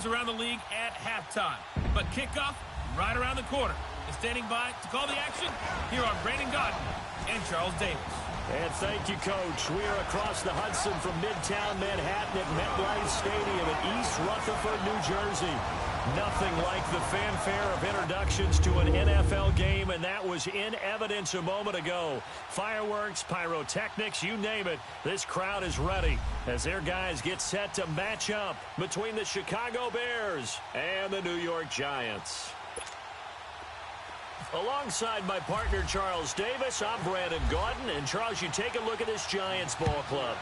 scores around the league at halftime. But kickoff right around the corner. And standing by to call the action, here are Brandon Gaudin and Charles Davis. And thank you, Coach. We are across the Hudson from Midtown Manhattan at MetLife Stadium in East Rutherford, New Jersey. Nothing like the fanfare of introductions to an NFL game, and that was in evidence a moment ago. Fireworks, pyrotechnics, you name it. This crowd is ready as their guys get set to match up between the Chicago Bears and the New York Giants. Alongside my partner, Charles Davis, I'm Brandon Gaudin. And, Charles, you take a look at this Giants ball club.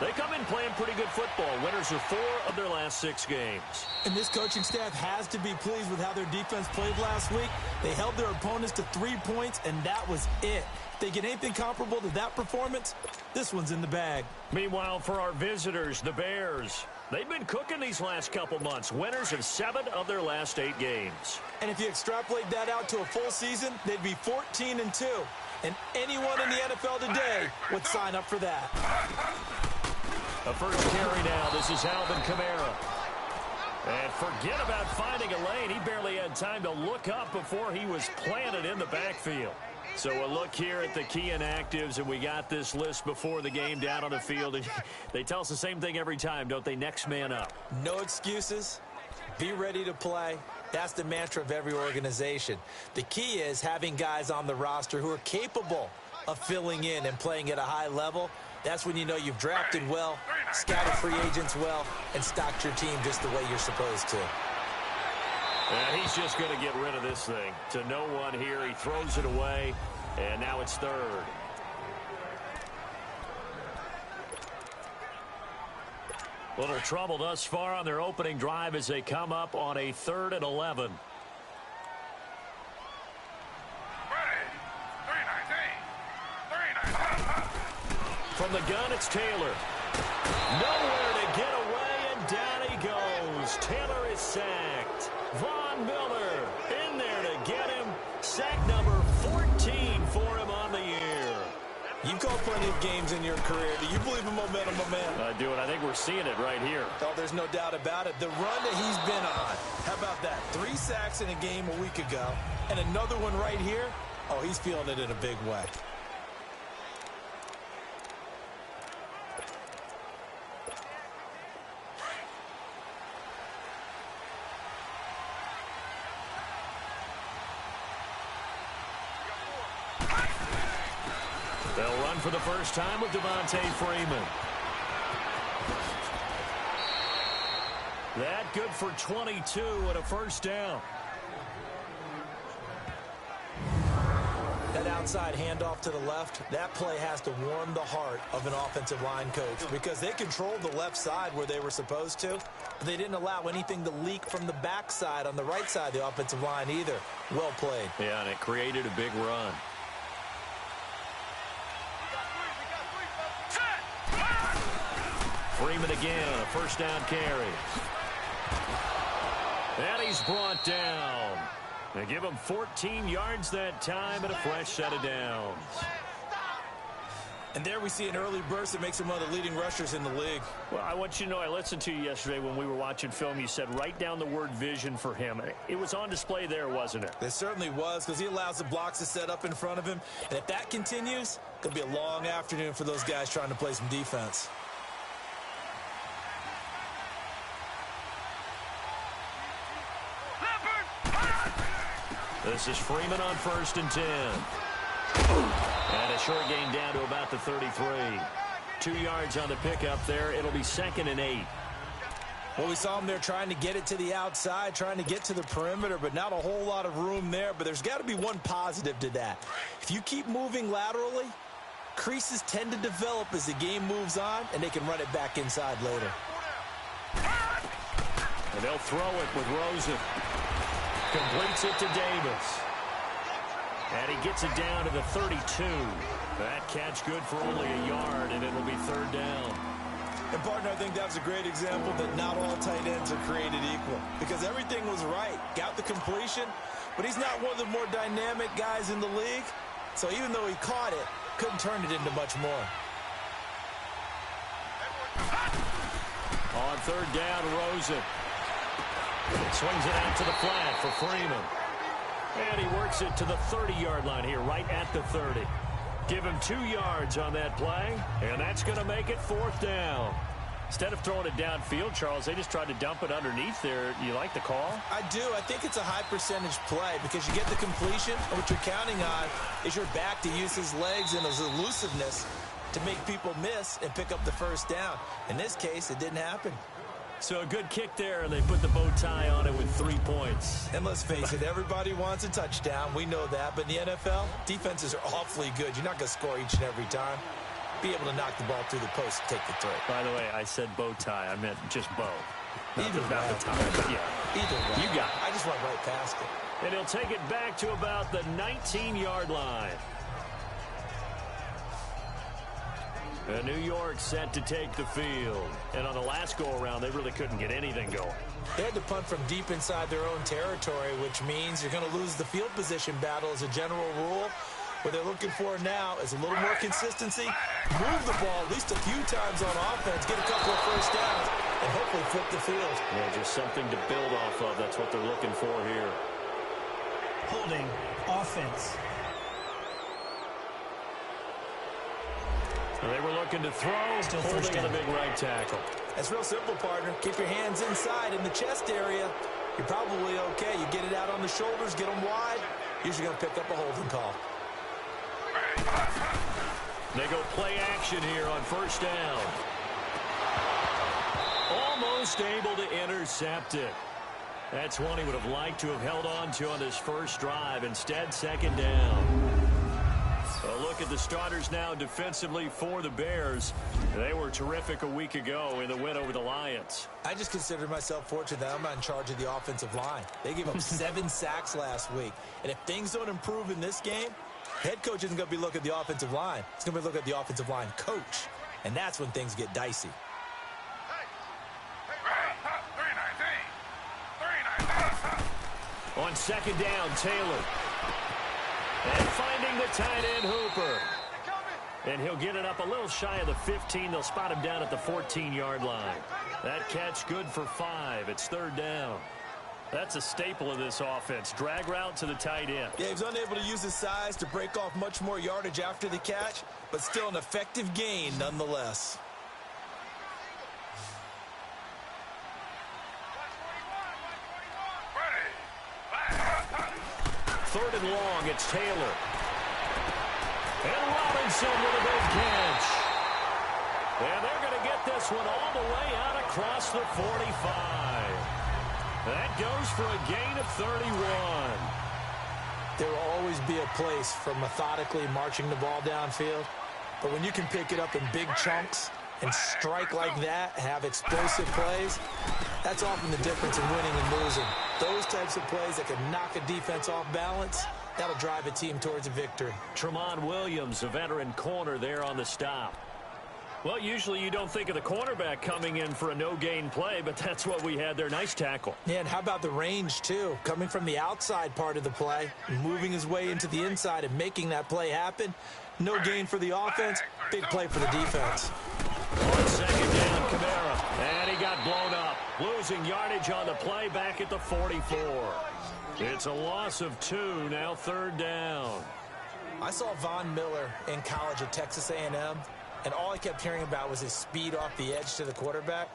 They come in playing pretty good football. Winners of 4 of their last 6 games. And this coaching staff has to be pleased with how their defense played last week. They held their opponents to 3 points, and that was it. If they get anything comparable to that performance, this one's in the bag. Meanwhile, for our visitors, the Bears, they've been cooking these last couple months. Winners of 7 of their last 8 games. And if you extrapolate that out to a full season, they'd be 14-2. And anyone in the NFL today would sign up for that. A first carry now. This is Alvin Kamara. And forget about finding a lane. He barely had time to look up before he was planted in the backfield. So a look here at the key inactives, and we got this list before the game down on the field. They tell us the same thing every time, don't they? Next man up. No excuses. Be ready to play. That's the mantra of every organization. The key is having guys on the roster who are capable of filling in and playing at a high level. That's when you know you've drafted well, scouted free agents well, and stocked your team just the way you're supposed to. And he's just going to get rid of this thing. To no one here. He throws it away, and now it's 3rd. Little trouble thus far on their opening drive as they come up on a 3rd and 11. From the gun, it's Taylor. Nowhere to get away, and down he goes. Taylor is sacked. Von Miller in there to get him. Sack number 14 for him on the year. You've called plenty of games in your career. Do you believe in momentum, my man? I do, and I think we're seeing it right here. Oh, there's no doubt about it. The run that he's been on. How about that? 3 sacks in a game a week ago, and another one right here. Oh, he's feeling it in a big way. They'll run for the first time with Devontae Freeman. That good for 22 and a first down. That outside handoff to the left, that play has to warm the heart of an offensive line coach because they controlled the left side where they were supposed to. But they didn't allow anything to leak from the backside on the right side of the offensive line either. Well played. Yeah, and it created a big run. Freeman again, a first down carry. And he's brought down. They give him 14 yards that time and a fresh set of downs. And there we see an early burst that makes him one of the leading rushers in the league. Well, I want you to know, I listened to you yesterday when we were watching film. You said write down the word vision for him. It was on display there, wasn't it? It certainly was, because he allows the blocks to set up in front of him. And if that continues, it'll be a long afternoon for those guys trying to play some defense. This is Freeman on 1st and 10. And a short gain down to about the 33. 2 yards on the pickup there. It'll be 2nd and 8. Well, we saw him there trying to get it to the outside, trying to get to the perimeter, but not a whole lot of room there. But there's got to be one positive to that. If you keep moving laterally, creases tend to develop as the game moves on, and they can run it back inside later. And they'll throw it with Rosen. Completes it to Davis. And he gets it down to the 32. That catch good for only a yard, and it'll be 3rd down. And, partner, I think that's a great example that not all tight ends are created equal because everything was right. Got the completion, but he's not one of the more dynamic guys in the league. So even though he caught it, couldn't turn it into much more. On 3rd down, Rosen. Swings it out to the flat for Freeman. And he works it to the 30-yard line here, right at the 30. Give him 2 yards on that play, and that's going to make it 4th down. Instead of throwing it downfield, Charles, they just tried to dump it underneath there. You like the call? I do. I think it's a high-percentage play because you get the completion, and what you're counting on is your back to use his legs and his elusiveness to make people miss and pick up the first down. In this case, it didn't happen. So a good kick there, and they put the bow tie on it with 3 points. And let's face it, everybody wants a touchdown. We know that. But in the NFL, defenses are awfully good. You're not going to score each and every time. Be able to knock the ball through the post and take the throw. By the way, I said bow tie. I meant just bow. Either way. Not the tie, but yeah. Either way. You got it. I just went right past it. And he'll take it back to about the 19-yard line. And New York set to take the field. And on the last go-around, they really couldn't get anything going. They had to punt from deep inside their own territory, which means you're going to lose the field position battle as a general rule. What they're looking for now is a little more consistency, move the ball at least a few times on offense, get a couple of first downs, and hopefully flip the field. Yeah, just something to build off of. That's what they're looking for here. Holding offense. They were looking to throw, holding on the big right tackle. That's real simple, partner. Keep your hands inside in the chest area. You're probably okay. You get it out on the shoulders, get them wide. Usually going to pick up a holding call. They go play action here on first down. Almost able to intercept it. That's one he would have liked to have held on to on this first drive. Instead, second down. A look at the starters now defensively for the Bears. They were terrific a week ago in the win over the Lions. I just consider myself fortunate that I'm not in charge of the offensive line. They gave up 7 sacks last week. And if things don't improve in this game, head coach isn't going to be looking at the offensive line. He's going to be looking at the offensive line coach. And that's when things get dicey. On second down, Taylor. And finding the tight end, Hooper. And he'll get it up a little shy of the 15. They'll spot him down at the 14-yard line. That catch good for 5. It's third down. That's a staple of this offense. Drag route to the tight end. Yeah, he was unable to use his size to break off much more yardage after the catch, but still an effective gain nonetheless. Third and long, it's Taylor. And Robinson with a big catch. And they're going to get this one all the way out across the 45. That goes for a gain of 31. There will always be a place for methodically marching the ball downfield. But when you can pick it up in big chunks and strike like that, have explosive plays, that's often the difference in winning and losing. Those types of plays that can knock a defense off balance, that'll drive a team towards a victory. Tramon Williams, a veteran corner there on the stop. Well, usually you don't think of the cornerback coming in for a no-gain play, but that's what we had there. Nice tackle. Yeah, and how about the range, too? Coming from the outside part of the play, moving his way into the inside and making that play happen. No gain for the offense, big play for the defense. On second down, Kamara. And he got blown up. Losing yardage on the play back at the 44. It's a loss of 2, now third down. I saw Von Miller in college at Texas A&M, and all I kept hearing about was his speed off the edge to the quarterback.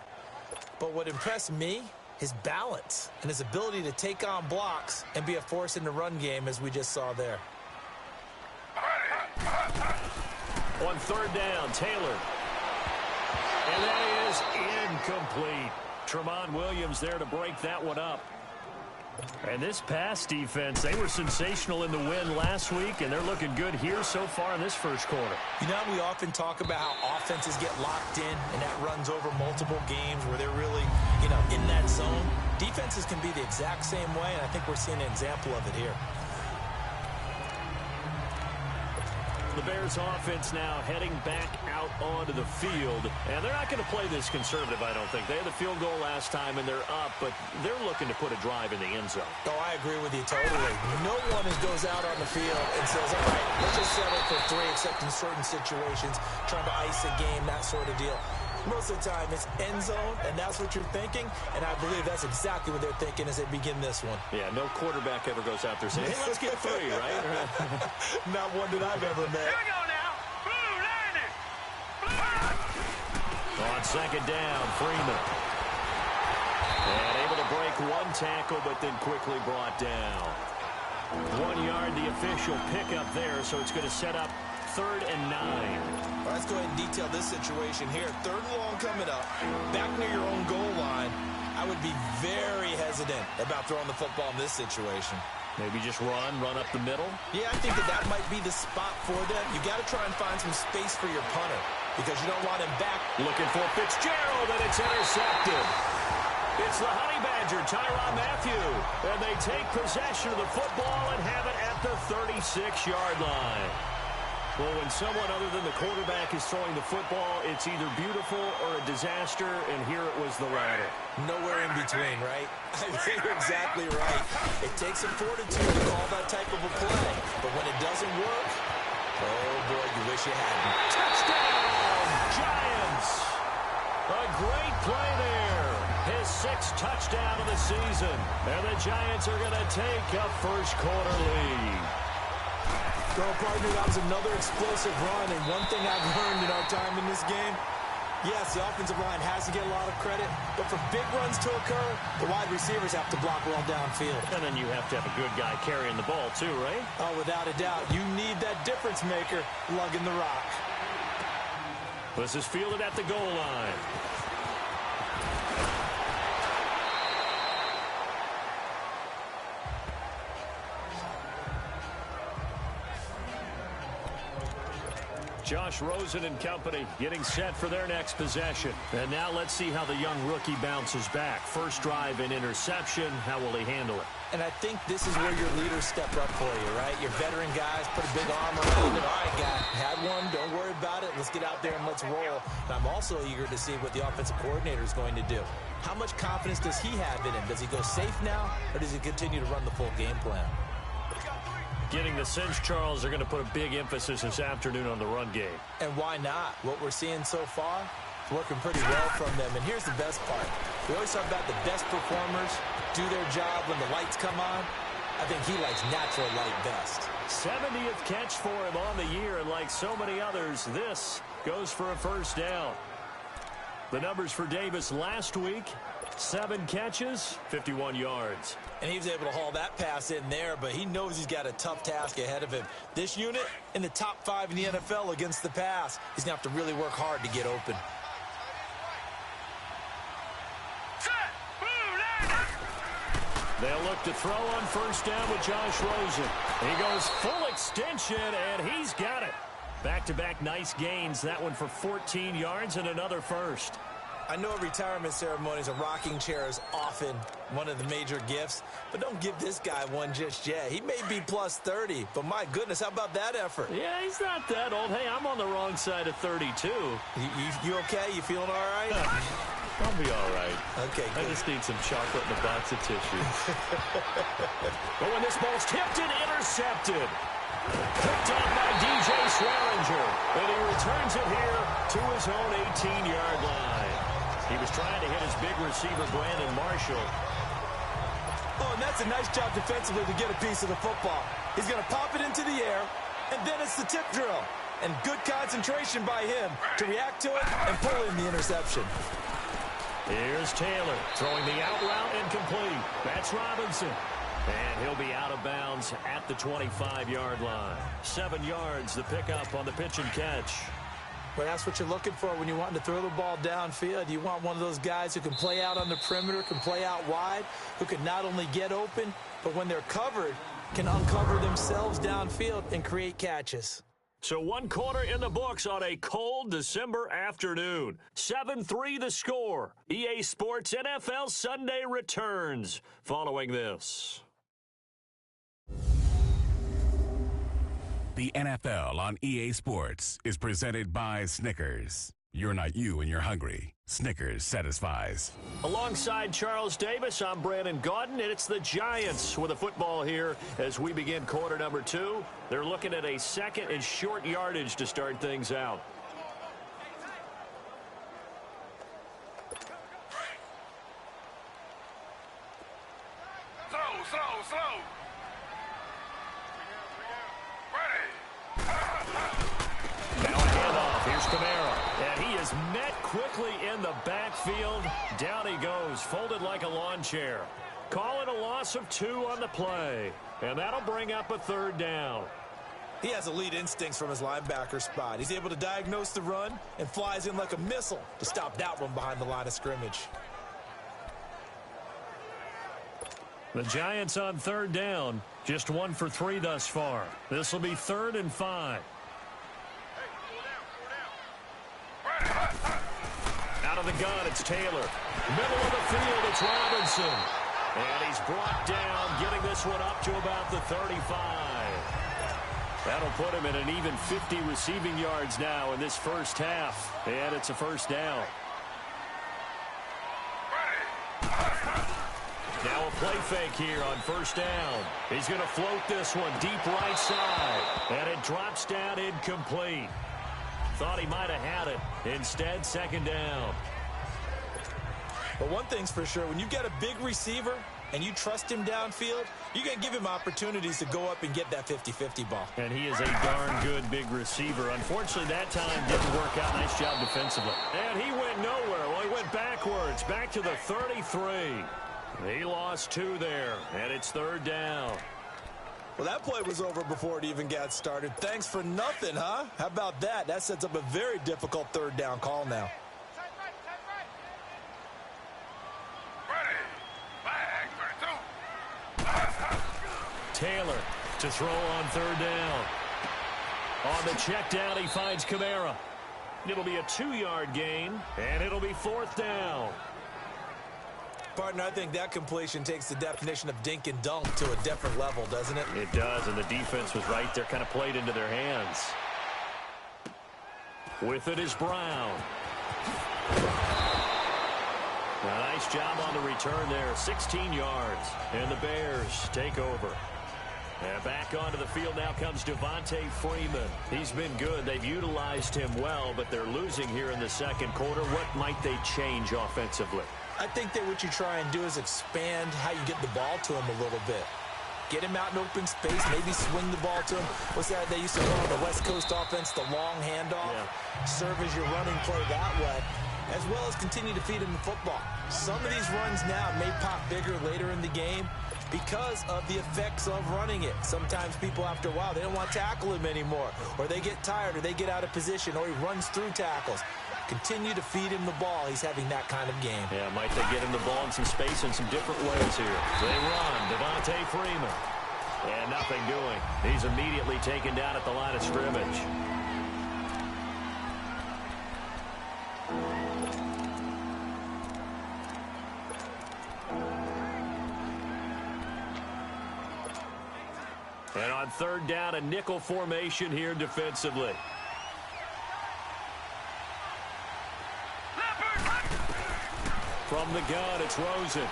But what impressed me, his balance and his ability to take on blocks and be a force in the run game, as we just saw there. On third down, Taylor. And that is incomplete. Tramon Williams there to break that one up. And this pass defense, they were sensational in the win last week, and they're looking good here so far in this first quarter. You know, we often talk about how offenses get locked in, and that runs over multiple games where they're really, in that zone. Defenses can be the exact same way, and I think we're seeing an example of it here. The Bears offense now heading back out onto the field. And they're not going to play this conservative, I don't think. They had the field goal last time, and they're up, but they're looking to put a drive in the end zone. Oh, I agree with you totally. No one goes out on the field and says, all right, let's just settle for 3, except in certain situations, trying to ice a game, that sort of deal. Most of the time, it's end zone, and that's what you're thinking, and I believe that's exactly what they're thinking as they begin this one. Yeah, no quarterback ever goes out there saying, hey, let's get 3, right? Not one that I've ever met. Here we go now. Blue Lightning. On second down, Freeman. And able to break one tackle, but then quickly brought down. 1 yard, the official pickup there, so it's going to set up 3rd and 9. Well, let's go ahead and detail this situation here. 3rd and long coming up, back near your own goal line. I would be very hesitant about throwing the football in this situation. Maybe just run up the middle. Yeah, I think that might be the spot for them. You got to try and find some space for your punter because you don't want him back. Looking for Fitzgerald, and it's intercepted. It's the Honey Badger, Tyrann Mathieu, and they take possession of the football and have it at the 36-yard line. Well, when someone other than the quarterback is throwing the football, it's either beautiful or a disaster, and here it was the latter. Nowhere in between, right? I think you're exactly right. It takes some fortitude to call that type of a play, but when it doesn't work, oh boy, you wish you hadn't. Touchdown, Giants! A great play there. His 6th touchdown of the season, and the Giants are going to take a first-quarter lead. Well, partner, that was another explosive run, and one thing I've learned in our time in this game, yes, the offensive line has to get a lot of credit, but for big runs to occur, the wide receivers have to block well downfield. And then you have to have a good guy carrying the ball, too, right? Oh, without a doubt. You need that difference maker lugging the rock. This is fielded at the goal line. Josh Rosen and company getting set for their next possession. And now let's see how the young rookie bounces back. First drive and interception. How will he handle it? And I think this is where your leaders step up for you, right? Your veteran guys put a big arm around it. All right, guy, had one. Don't worry about it. Let's get out there and let's roll. And I'm also eager to see what the offensive coordinator is going to do. How much confidence does he have in him? Does he go safe now, or does he continue to run the full game plan? Getting the sense, Charles, they're going to put a big emphasis this afternoon on the run game. And why not? What we're seeing so far is working pretty well from them. And here's the best part. We always talk about the best performers do their job when the lights come on. I think he likes natural light best. 70th catch for him on the year, and like so many others, this goes for a first down. The numbers for Davis last week, 7 catches, 51 yards. And he was able to haul that pass in there, but he knows he's got a tough task ahead of him. This unit in the top 5 in the NFL against the pass. He's going to have to really work hard to get open. They'll look to throw on first down with Josh Rosen. He goes full extension, and he's got it. Back-to-back nice gains. That one for 14 yards and another first. I know at retirement ceremonies, a rocking chair is often one of the major gifts, but don't give this guy one just yet. He may be plus 30, but my goodness, how about that effort? Yeah, he's not that old. Hey, I'm on the wrong side of 32. You okay? You feeling all right? I'll be all right. Okay, good. I just need some chocolate and a box of tissue. But when this ball's tipped and intercepted. Picked up by DJ Swearinger. And he returns it here to his own 18-yard line. He was trying to hit his big receiver, Brandon Marshall. Oh, and that's a nice job defensively to get a piece of the football. He's going to pop it into the air, and then it's the tip drill. And good concentration by him to react to it and pull in the interception. Here's Taylor throwing the out route incomplete. That's Robinson. And he'll be out of bounds at the 25-yard line. 7 yards, the pickup on the pitch and catch. Well, that's what you're looking for when you want to throw the ball downfield. You want one of those guys who can play out on the perimeter, can play out wide, who can not only get open, but when they're covered, can uncover themselves downfield and create catches. So 1 quarter in the books on a cold December afternoon. 7-3 the score. EA Sports NFL Sunday returns following this. The NFL on EA Sports is presented by Snickers. You're not you and you're hungry. Snickers satisfies. Alongside Charles Davis, I'm Brandon Gaudin, and it's the Giants with a football here as we begin quarter number 2. They're looking at a second and short yardage to start things out. Slow. Now a handoff. Here's Kamara. And he is met quickly in the backfield. Down he goes, folded like a lawn chair. Call it a loss of 2 on the play. And that'll bring up a 3rd down. He has elite instincts from his linebacker spot. He's able to diagnose the run and flies in like a missile to stop that one behind the line of scrimmage. The Giants on 3rd down. Just 1 for 3 thus far. This will be 3rd and 5. Out of the gun, it's Taylor. Middle of the field, it's Robinson. And he's brought down, getting this one up to about the 35. That'll put him at an even 50 receiving yards now in this first half. And it's a 1st down. Now a play fake here on 1st down. He's going to float this one deep right side. And it drops down incomplete. Thought he might have had it. Instead, 2nd down. But one thing's for sure, when you get a big receiver and you trust him downfield, you're going to give him opportunities to go up and get that 50-50 ball. And he is a darn good big receiver. Unfortunately, that time didn't work out. Nice job defensively. And he went nowhere. Well, he went backwards, back to the 33. He lost 2 there, and it's 3rd down. Well, that play was over before it even got started. Thanks for nothing, huh? How about that? That sets up a very difficult 3rd down call now. Taylor to throw on 3rd down. On the check down, he finds Kamara. It'll be a 2-yard gain, and it'll be 4th down. Partner, I think that completion takes the definition of dink and dunk to a different level, doesn't it? It does, and the defense was right there, kind of played into their hands. With it is Brown. A nice job on the return there, 16 yards. And the Bears take over. And back onto the field now comes Devontae Freeman. He's been good. They've utilized him well, but they're losing here in the 2nd quarter. What might they change offensively? I think that what you try and do is expand how you get the ball to him a little bit. Get him out in open space, maybe swing the ball to him. What's that they used to call the West Coast offense, the long handoff? Yeah. Serve as your running play that way, as well as continue to feed him the football. Some of these runs now may pop bigger later in the game because of the effects of running it. Sometimes people, after a while, they don't want to tackle him anymore, or they get tired, or they get out of position, or he runs through tackles. Continue to feed him the ball. He's having that kind of game. Yeah, might they get him the ball in some space in some different ways here. They run. Devontae Freeman. And nothing doing. He's immediately taken down at the line of scrimmage. And on 3rd down, a nickel formation here defensively. From the gun, it's Rosen.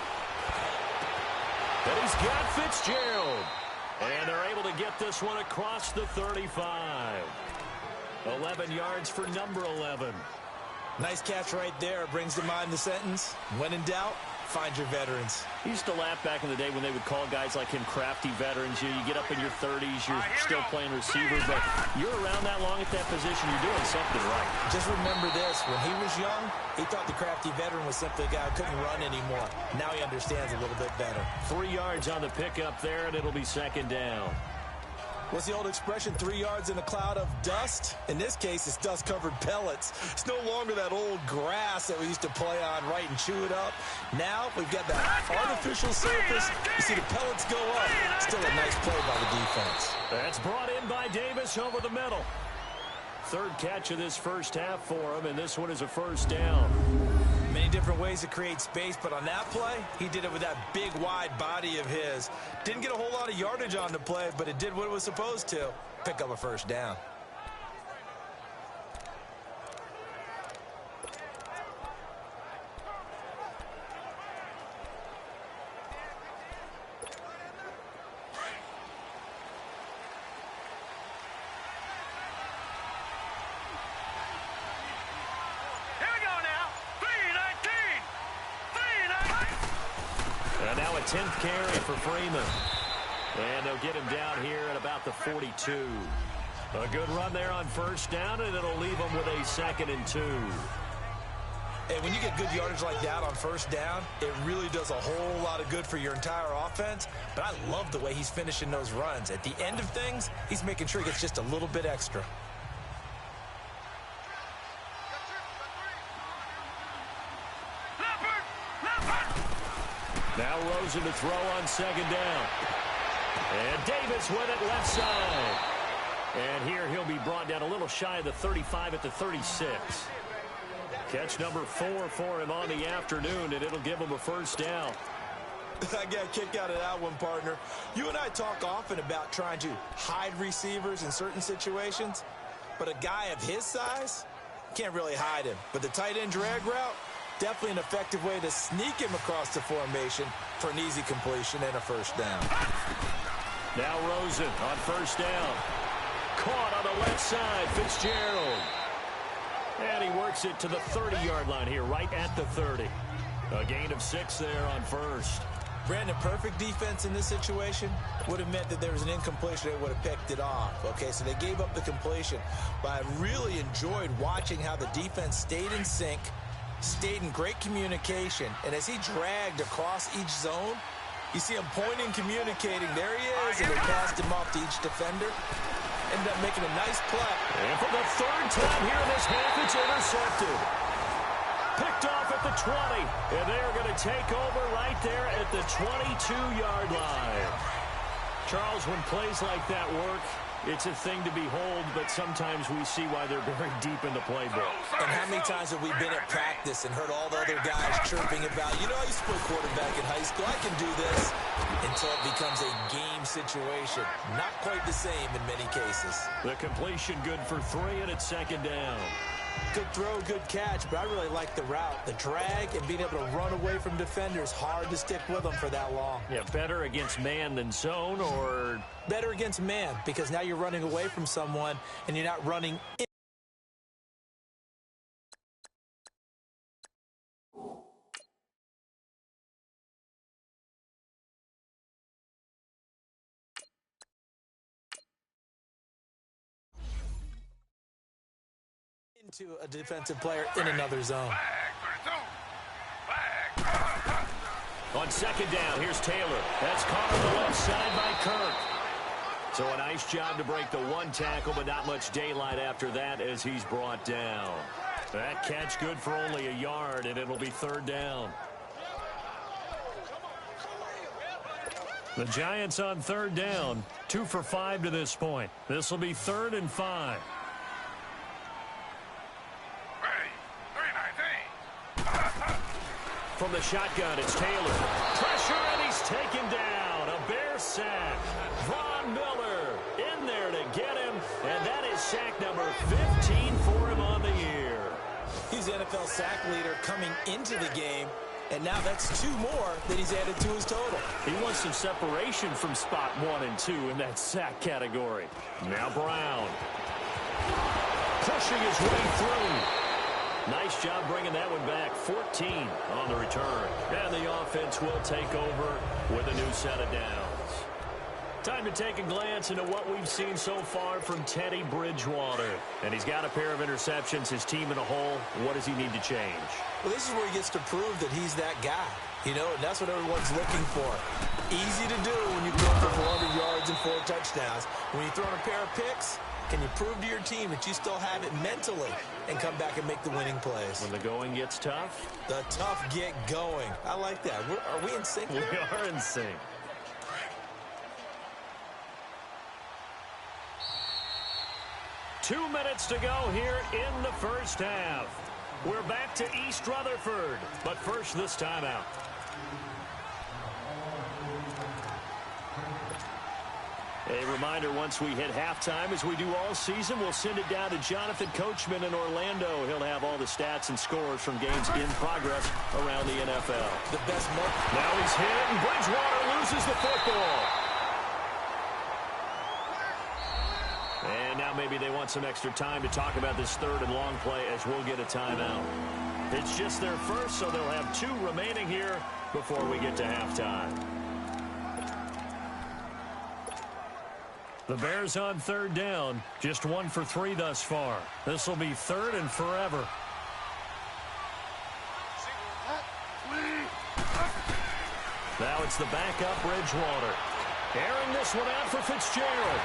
And he's got Fitzgerald. And they're able to get this one across the 35. 11 yards for number 11. Nice catch right there. Brings to mind the sentence, when in doubt, find your veterans. He used to laugh back in the day when they would call guys like him crafty veterans. You get up in your 30s, you're still playing receiver, but you're around that long at that position, you're doing something right. Just remember this, when he was young, he thought the crafty veteran was simply a guy who couldn't run anymore. Now he understands a little bit better. 3 yards on the pickup there, and it'll be 2nd down. What's the old expression, 3 yards in a cloud of dust? In this case, it's dust-covered pellets. It's no longer that old grass that we used to play on, right, and chew it up. Now we've got that artificial surface. You see the pellets go up. Still a nice play by the defense. That's brought in by Davis over the middle. 3rd catch of this first half for him, and this one is a 1st down. Many different ways to create space, but on that play, he did it with that big, wide body of his. Didn't get a whole lot of yardage on the play, but it did what it was supposed to. Pick up a 1st down. Now a 10th carry for Freeman. And they'll get him down here at about the 42. A good run there on first down, and it'll leave him with a 2nd and 2. And when you get good yardage like that on first down, it really does a whole lot of good for your entire offense. But I love the way he's finishing those runs. At the end of things, he's making sure he gets just a little bit extra. Now Rosen to throw on 2nd down. And Davis with it left side. And here he'll be brought down a little shy of the 35 at the 36. Catch number 4 for him on the afternoon, and it'll give him a first down. I got a kick out of that one, partner. You and I talk often about trying to hide receivers in certain situations, but a guy of his size can't really hide him. But the tight end drag route, definitely an effective way to sneak him across the formation for an easy completion and a first down. Now Rosen on first down. Caught on the left side, Fitzgerald. And he works it to the 30-yard line here, right at the 30. A gain of 6 there on first. Brandon, perfect defense in this situation would have meant that there was an incompletion. They would have picked it off. Okay, so they gave up the completion. But I really enjoyed watching how the defense stayed in sync, stayed in great communication, and as he dragged across each zone, you see him pointing, communicating. There he is, and they passed him off to each defender. Ended up making a nice play. And for the 3rd time here in this half, it's intercepted. Picked off at the 20, and they're going to take over right there at the 22-yard line. Charles, when plays like that work, it's a thing to behold, but sometimes we see why they're very deep in the playbook. And how many times have we been at practice and heard all the other guys chirping about, you know, I used to play quarterback in high school, I can do this, until it becomes a game situation. Not quite the same in many cases. The completion good for 3, and it's 2nd down. Good throw, good catch, but I really like the route. The drag and being able to run away from defenders, hard to stick with them for that long. Yeah, better against man than zone, or better against man, because now you're running away from someone and you're not running in. Into a defensive player in another zone. On 2nd down, here's Taylor. That's caught on the left side by Kirk. So a nice job to break the 1 tackle, but not much daylight after that as he's brought down. That catch good for only a yard, and it'll be 3rd down. The Giants on 3rd down, 2 for 5 to this point. This will be 3rd and 5. From the shotgun, it's Taylor. Pressure, and he's taken down. A Bear sack. Von Miller in there to get him, and that is sack number 15 for him on the year. He's the NFL sack leader coming into the game, and now that's 2 more that he's added to his total. He wants some separation from spot 1 and 2 in that sack category. Now Brown. Pushing his way through. Nice job bringing that one back. 14 on the return. And the offense will take over with a new set of downs. Time to take a glance into what we've seen so far from Teddy Bridgewater. And he's got a pair of interceptions. His team in a whole, what does he need to change? Well, this is where he gets to prove that he's that guy. You know, and that's what everyone's looking for. Easy to do when you throw for 400 yards and 4 touchdowns. When you throw in a pair of picks, can you prove to your team that you still have it mentally and come back and make the winning plays? When the going gets tough? The tough get going. I like that. Are we in sync here? We are in sync. Two minutes to go here in the first half. We're back to East Rutherford, but first this timeout. A reminder, once we hit halftime, as we do all season, we'll send it down to Jonathan Coachman in Orlando. He'll have all the stats and scores from games in progress around the NFL. The best moment. Now he's hit, and Bridgewater loses the football. And now maybe they want some extra time to talk about this third and long play as we'll get a timeout. It's just their first, so they'll have 2 remaining here before we get to halftime. The Bears on third down, just 1 for 3 thus far. This will be third and forever. Now it's the backup Bridgewater. Airing this one out for Fitzgerald.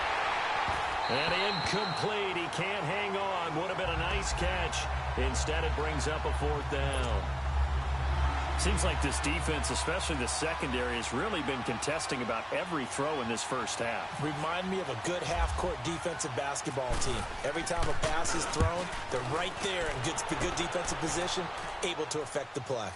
And incomplete. He can't hang on. Would have been a nice catch. Instead, it brings up a 4th down. Seems like this defense, especially the secondary, has really been contesting about every throw in this first half. Remind me of a good half-court defensive basketball team. Every time a pass is thrown, they're right there in good defensive position, able to affect the play.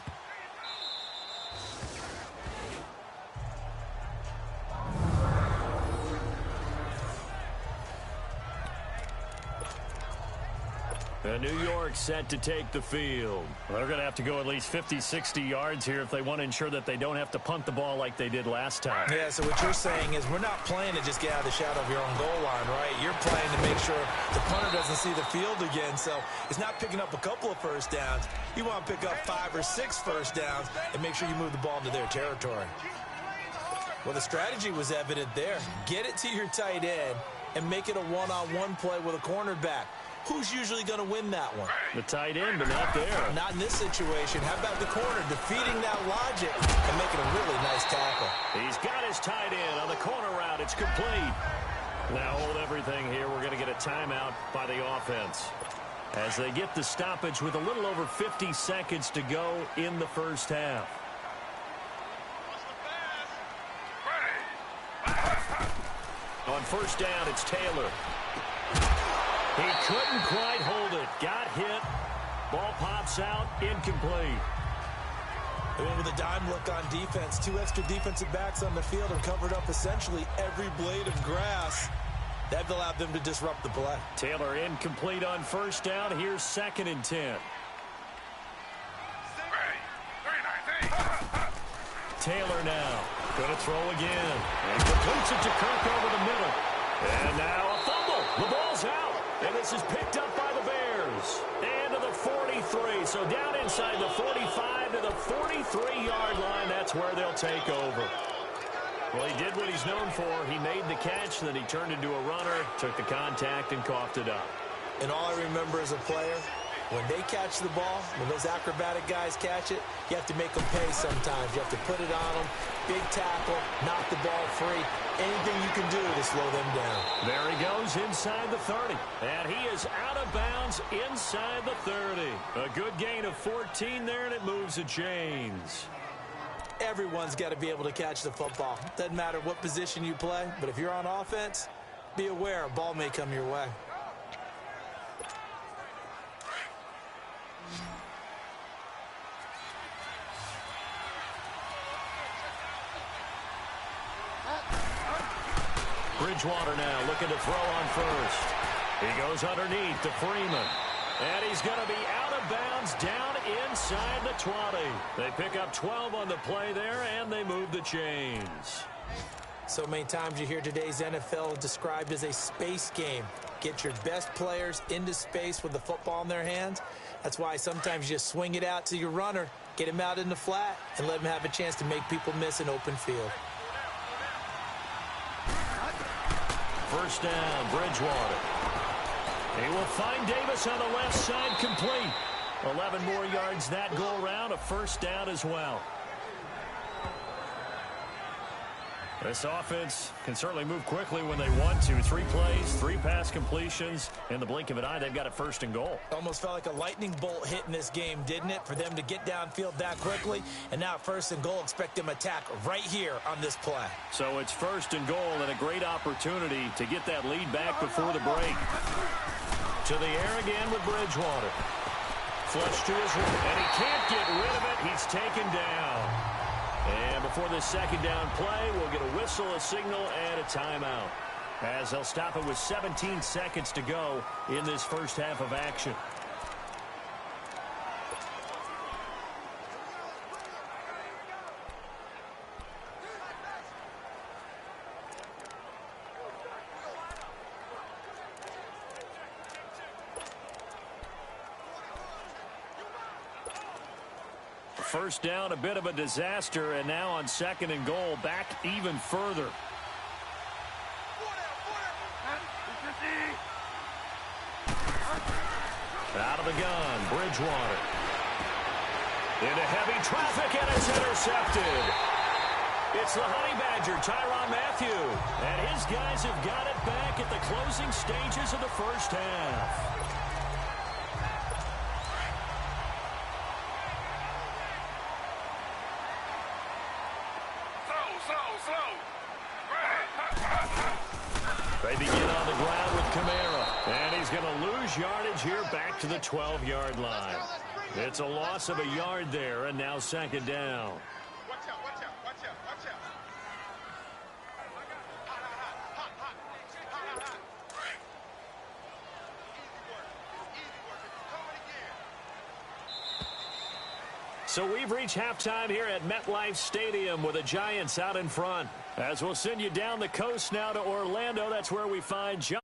New York set to take the field. They're going to have to go at least 50, 60 yards here if they want to ensure that they don't have to punt the ball like they did last time. Yeah, so what you're saying is we're not playing to just get out of the shadow of your own goal line, right? You're playing to make sure the punter doesn't see the field again. So it's not picking up a couple of first downs. You want to pick up 5 or 6 first downs and make sure you move the ball into their territory. Well, the strategy was evident there. Get it to your tight end and make it a one-on-one play with a cornerback. Who's usually going to win that one? The tight end, but not there. Not in this situation. How about the corner defeating that logic and making a really nice tackle? He's got his tight end on the corner route. It's complete. Now hold everything here. We're going to get a timeout by the offense as they get the stoppage with a little over 50 seconds to go in the first half. On first down, it's Taylor. He couldn't quite hold it. Got hit. Ball pops out. Incomplete. They went with a dime look on defense. 2 extra defensive backs on the field and covered up essentially every blade of grass. That allowed them to disrupt the play. Taylor incomplete on first down. Here's 2nd and 10. Taylor now. Going to throw again. And completes it to Kirk over the middle. And now a fumble. The ball's out. And this is picked up by the Bears. And to the 43. So down inside the 45 to the 43-yard line. That's where they'll take over. Well, he did what he's known for. He made the catch, then he turned into a runner, took the contact, and coughed it up. And all I remember as a player, when they catch the ball, when those acrobatic guys catch it, you have to make them pay sometimes. You have to put it on them. Big tackle, knock the ball free. Anything you can do to slow them down. There he goes inside the 30. And he is out of bounds inside the 30. A good gain of 14 there, and it moves the chains. Everyone's got to be able to catch the football. Doesn't matter what position you play, but if you're on offense, be aware a ball may come your way. Bridgewater now looking to throw on first. He goes underneath to Freeman. And he's going to be out of bounds down inside the 20. They pick up 12 on the play there, and they move the chains. So many times you hear today's NFL described as a space game. Get your best players into space with the football in their hands. That's why sometimes you just swing it out to your runner, get him out in the flat, and let him have a chance to make people miss an open field. First down, Bridgewater. He will find Davis on the left side, complete. 11 more yards that go around, a first down as well. This offense can certainly move quickly when they want to. 3 plays, 3 pass completions. In the blink of an eye, they've got it first and goal. Almost felt like a lightning bolt hit in this game, didn't it? For them to get downfield that quickly. And now first and goal, expect them to attack right here on this play. So it's first and goal and a great opportunity to get that lead back before the break. To the air again with Bridgewater. Flush to his right, and he can't get rid of it. He's taken down. And before this second down play, we'll get a whistle, a signal, and a timeout. As they'll stop it with 17 seconds to go in this first half of action. first down, a bit of a disaster, and now on 2nd and goal, back even further. Out of the gun, Bridgewater. Into heavy traffic, and it's intercepted. It's the Honey Badger, Tyrann Mathieu. And his guys have got it back at the closing stages of the first half. They begin on the ground with Kamara. And he's going to lose yardage here back to the 12-yard line. It's a loss of a yard there, and now 2nd down. Watch out, watch out, watch out, watch out. So we've reached halftime here at MetLife Stadium with the Giants out in front. As we'll send you down the coast now to Orlando, that's where we find John.